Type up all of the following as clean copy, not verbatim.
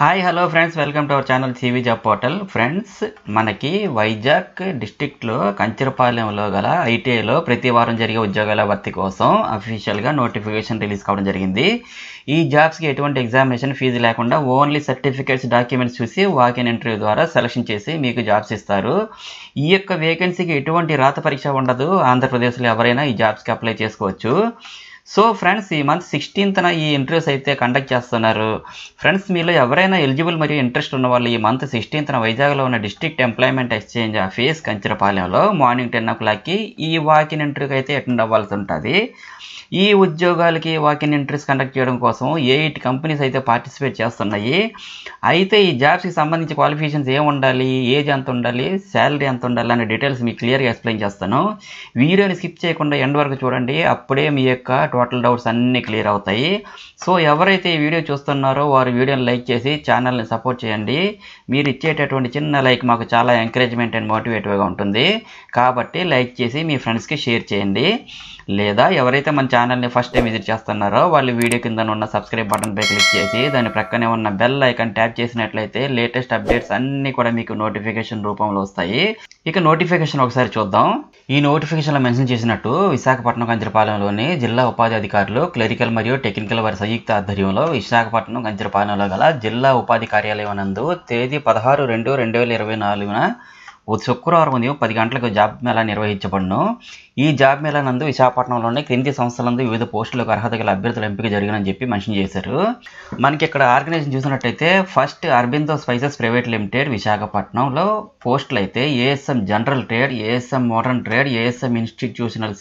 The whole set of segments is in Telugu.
Hi hello friends, welcome to our channel CV job portal. Friends, మనకి వైజాగ్ డిస్ట్రిక్ట్లో కంచరపాలెంలో గల ఐటీఐలో ప్రతి వారం జరిగే ఉద్యోగాల భర్తీ కోసం అఫీషియల్గా నోటిఫికేషన్ రిలీజ్ కావడం జరిగింది. ఈ జాబ్స్కి ఎటువంటి ఎగ్జామినేషన్ ఫీజు లేకుండా ఓన్లీ సర్టిఫికేట్స్, డాక్యుమెంట్స్ చూసి వాకిన్ ఇంటర్వ్యూ ద్వారా సెలక్షన్ చేసి మీకు జాబ్స్ ఇస్తారు. ఈ యొక్క వేకెన్సీకి ఎటువంటి రాత పరీక్ష ఉండదు. ఆంధ్రప్రదేశ్లో ఎవరైనా ఈ జాబ్స్కి అప్లై చేసుకోవచ్చు. సో ఫ్రెండ్స్, ఈ మంత్ 16న ఈ ఇంటర్వ్యూస్ అయితే కండక్ట్ చేస్తున్నారు. ఫ్రెండ్స్, మీలో ఎవరైనా ఎలిజిబుల్ మరియు ఇంట్రెస్ట్ ఉన్న వాళ్ళు ఈ మంత్ 16న వైజాగ్లో ఉన్న డిస్ట్రిక్ట్ ఎంప్లాయ్మెంట్ ఎక్స్చేంజ్ ఆఫీస్ కంచరపాలెంలో మార్నింగ్ 10 o'clockకి ఈ వాకిన్ ఇంటర్వ్యూకి అయితే అటెండ్ అవ్వాల్సి ఉంటుంది. ఈ ఉద్యోగాలకి వాకిన్ ఇంటర్వ్యూస్ కండక్ట్ చేయడం కోసం 8 కంపెనీస్ అయితే పార్టిసిపేట్ చేస్తున్నాయి. అయితే ఈ జాబ్స్కి సంబంధించి క్వాలిఫికేషన్స్ ఏమి ఉండాలి, ఏజ్ ఎంత ఉండాలి, శాలరీ ఎంత ఉండాలి అనే డీటెయిల్స్ మీకు క్లియర్గా ఎక్స్ప్లెయిన్ చేస్తాను. వీడియోని స్కిప్ చేయకుండా ఎండ్ వరకు చూడండి. అప్పుడే మీ యొక్క టోటల్ డౌట్స్ అన్నీ క్లియర్ అవుతాయి. సో ఎవరైతే ఈ వీడియో చూస్తున్నారో వారు వీడియోని లైక్ చేసి ఛానల్ని సపోర్ట్ చేయండి. మీరు ఇచ్చేటటువంటి చిన్న లైక్ మాకు చాలా ఎంకరేజ్మెంట్ అండ్ మోటివేటివ్గా ఉంటుంది. కాబట్టి లైక్ చేసి మీ ఫ్రెండ్స్కి షేర్ చేయండి. లేదా ఎవరైతే మన ఛానల్ని ఫస్ట్ టైం విజిట్ చేస్తున్నారో వాళ్ళు వీడియో కింద ఉన్న సబ్స్క్రైబ్ బటన్ పై క్లిక్ చేసి దాని ప్రక్కనే ఉన్న బెల్ ఐకాన్ ట్యాప్ చేసినట్లయితే లేటెస్ట్ అప్డేట్స్ అన్నీ కూడా మీకు నోటిఫికేషన్ రూపంలో వస్తాయి. ఇక నోటిఫికేషన్ ఒకసారి చూద్దాం. ఈ నోటిఫికేషన్లో మెన్షన్ చేసినట్టు విశాఖపట్నం కంచరపాలెంలోని జిల్లా ఉపాధి అధికారులు క్లరికల్ మరియు టెక్నికల్ వారి సంయుక్త ఆధ్వర్యంలో విశాఖపట్నం కంచరపాలెంలో గల జిల్లా ఉపాధి కార్యాలయం నందు తేదీ 16/2/2024న శుక్రవారం ఉదయం 10 గంటలకు జాబ్ మేళా నిర్వహించబడును. ఈ జాబ్ మేళా నందు విశాఖపట్నంలోని క్రింది సంస్థలందు వివిధ పోస్టులకు అర్హత గల అభ్యర్థుల ఎంపిక జరిగిందని చెప్పి మెన్షన్ చేశారు. మనకి ఇక్కడ ఆర్గనైజేషన్ చూసినట్టయితే first Aurobindo spices private limited విశాఖపట్నంలో పోస్టులు అయితే ASM general trade, ASM modern trade, ASM institutional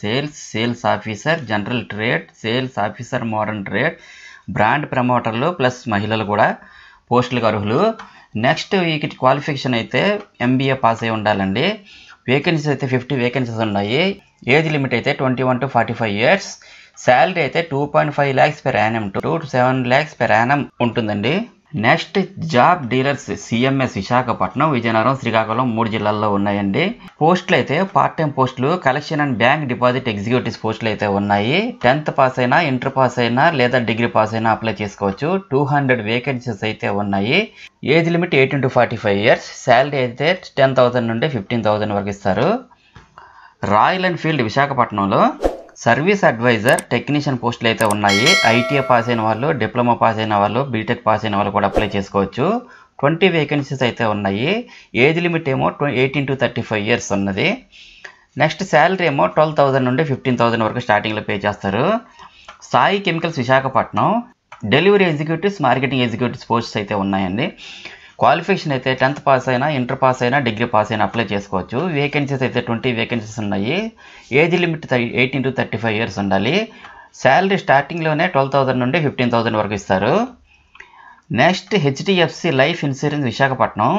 sales officer, general trade, sales officer modern trade, brand ప్రమోటర్లు ప్లస్ మహిళలు కూడా పోస్టులకు అర్హులు. నెక్స్ట్ వీటి క్వాలిఫికేషన్ అయితే ఎంబీఏ పాస్ అయి ఉండాలండి. వేకెన్సీస్ అయితే 50 వేకెన్సీస్ ఉన్నాయి. ఏజ్ లిమిట్ అయితే 21 to 45 years. శాలరీ అయితే 2.5 lakhs per annum to 7 lakhs per annum ఉంటుందండి. Next job dealers CMS Visakhapatnam, Vizianagaram, Srikakulam 3 జిల్లాల్లో ఉన్నాయండి. పోస్టులు అయితే పార్ట్ టైం పోస్టులు, collection and bank deposit executives పోస్టులు అయితే ఉన్నాయి. 10th పాస్ అయినా, ఇంటర్ పాస్ అయినా లేదా డిగ్రీ పాస్ అయినా అప్లై చేసుకోవచ్చు. 200 వేకెన్సీస్ అయితే ఉన్నాయి. Age limit 18 to 45 years. Salary అయితే 10,000 నుండి 15,000 వరకు ఇస్తారు. రాయల్ ఎన్ఫీల్డ్ విశాఖపట్నంలో సర్వీస్ అడ్వైజర్ టెక్నీషియన్ పోస్టులు అయితే ఉన్నాయి. ఐటీఐ పాస్ అయిన వాళ్ళు, డిప్లొమా పాస్ అయిన వాళ్ళు, బీటెక్ పాస్ అయిన వాళ్ళు కూడా అప్లై చేసుకోవచ్చు. 20 వేకెన్సీస్ అయితే ఉన్నాయి. ఏజ్ లిమిట్ ఏమో 18 to 35 years ఉన్నది. నెక్స్ట్ శాలరీ ఏమో 12,000 నుండి 15,000 వరకు స్టార్టింగ్లో పే చేస్తారు. Sai chemicals Visakhapatnam delivery executives, marketing executives posts అయితే ఉన్నాయండి. క్వాలిఫికేషన్ అయితే 10th పాస్ అయినా, ఇంటర్ పాస్ అయినా, డిగ్రీ పాస్ అయినా అప్లై చేసుకోవచ్చు. వేకెన్సీస్ అయితే 20 వేకెన్సీస్ ఉన్నాయి. ఏజ్ లిమిట్ 18 to 35 years ఉండాలి. శాలరీ స్టార్టింగ్లోనే 12,000 నుండి 15,000 వరకు ఇస్తారు. Next HDFC life insurance Visakhapatnam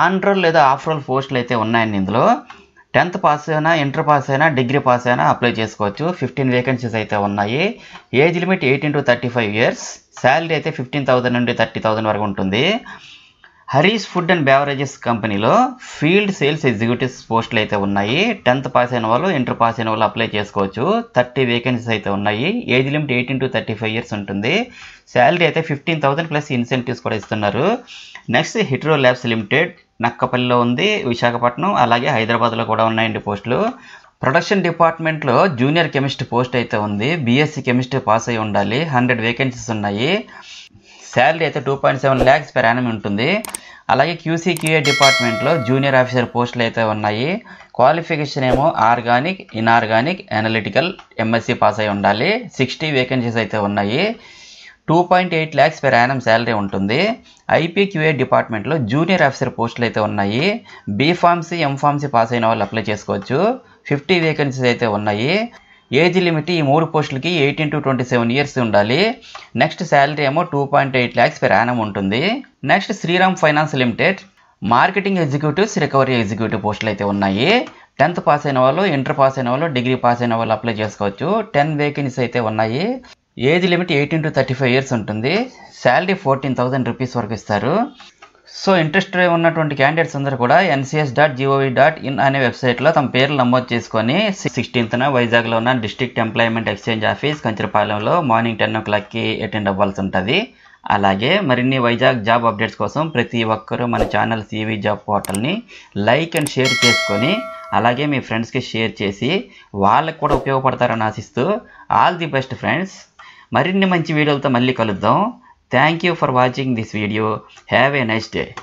on roll లేదా ఆఫ్ రోల్ పోస్టులు అయితే ఉన్నాయండి. ఇందులో 10th పాస్ అయినా, ఇంటర్ పాస్ అయినా, డిగ్రీ పాస్ అయినా అప్లై చేసుకోవచ్చు. 15 వేకెన్సీస్ అయితే ఉన్నాయి. Age limit 18 to 35 years. Salary అయితే 15,000 నుండి 30,000 వరకు ఉంటుంది. హరీష్ ఫుడ్ అండ్ బెవరేజెస్ కంపెనీలో ఫీల్డ్ సేల్స్ ఎగ్జిక్యూటివ్స్ పోస్టులు అయితే ఉన్నాయి. 10th పాస్ అయిన వాళ్ళు, ఇంటర్ పాస్ అయిన వాళ్ళు అప్లై చేసుకోవచ్చు. 30 వేకెన్సీస్ అయితే ఉన్నాయి. ఏజ్ లిమిట్ 18 to 35 years ఉంటుంది. శాలరీ అయితే 15,000 ప్లస్ ఇన్సెంటివ్స్ కూడా ఇస్తున్నారు. నెక్స్ట్ హిట్రో ల్యాబ్స్ లిమిటెడ్ నక్కపల్లిలో ఉంది విశాఖపట్నం, అలాగే హైదరాబాద్లో కూడా ఉన్నాయండి పోస్టులు. ప్రొడక్షన్ డిపార్ట్మెంట్లో జూనియర్ కెమిస్ట్ పోస్ట్ అయితే ఉంది. బీఎస్సీ కెమిస్ట్రీ పాస్ అయి ఉండాలి. 100 వేకెన్సీస్ ఉన్నాయి. శాలరీ అయితే 2.7 lakhs per annum ఉంటుంది. అలాగే QC/QA డిపార్ట్మెంట్లో జూనియర్ ఆఫీసర్ పోస్టులు అయితే ఉన్నాయి. క్వాలిఫికేషన్ ఏమో organic, inorganic, analytical, MSc pass అయి ఉండాలి. 60 వేకెన్సీస్ అయితే ఉన్నాయి. 2.8 lakhs per annum శాలరీ ఉంటుంది. IPQA డిపార్ట్మెంట్లో జూనియర్ ఆఫీసర్ పోస్టులు అయితే ఉన్నాయి. బీఫార్మసీ, ఎంఫార్మసీ పాస్ అయిన వాళ్ళు అప్లై చేసుకోవచ్చు. 50 వేకెన్సీస్ అయితే ఉన్నాయి. ఏజ్ లిమిట్ ఈ 3 పోస్టులకి 18 to 27 years ఉండాలి. నెక్స్ట్ శాలరీ ఏమో 2.8 lakhs per annum ఉంటుంది. Next Shriram finance limited marketing executives, recovery executive పోస్టులు అయితే ఉన్నాయి. 10th పాస్ అయిన వాళ్ళు, ఇంటర్ పాస్ అయిన వాళ్ళు, డిగ్రీ పాస్ అయిన వాళ్ళు అప్లై చేసుకోవచ్చు. 10 వేకెన్సీస్ అయితే ఉన్నాయి. ఏజ్ లిమిట్ 18 to 35 years ఉంటుంది. శాలరీ 14,000 rupees వరకు ఇస్తారు. సో ఇంట్రెస్ట్ ఉన్నటువంటి క్యాండిడేట్స్ అందరూ కూడా ncs.gov.in అనే వెబ్సైట్లో తమ పేర్లు నమోదు చేసుకొని 16th వైజాగ్లో ఉన్న డిస్ట్రిక్ట్ ఎంప్లాయ్మెంట్ ఎక్స్చేంజ్ ఆఫీస్ కంచరపాలెంలో మార్నింగ్ 10 o'clockకి అటెండ్ అవ్వాల్సి ఉంటుంది. అలాగే మరిన్ని వైజాగ్ జాబ్ అప్డేట్స్ కోసం ప్రతి ఒక్కరూ మన ఛానల్ CV జాబ్ పోర్టల్ని లైక్ అండ్ షేర్ చేసుకొని అలాగే మీ ఫ్రెండ్స్కి షేర్ చేసి వాళ్ళకు కూడా ఉపయోగపడతారని ఆశిస్తూ ఆల్ ది బెస్ట్ ఫ్రెండ్స్. మరిన్ని మంచి వీడియోలతో మళ్ళీ కలుద్దాం. Thank you for watching this video. Have a nice day.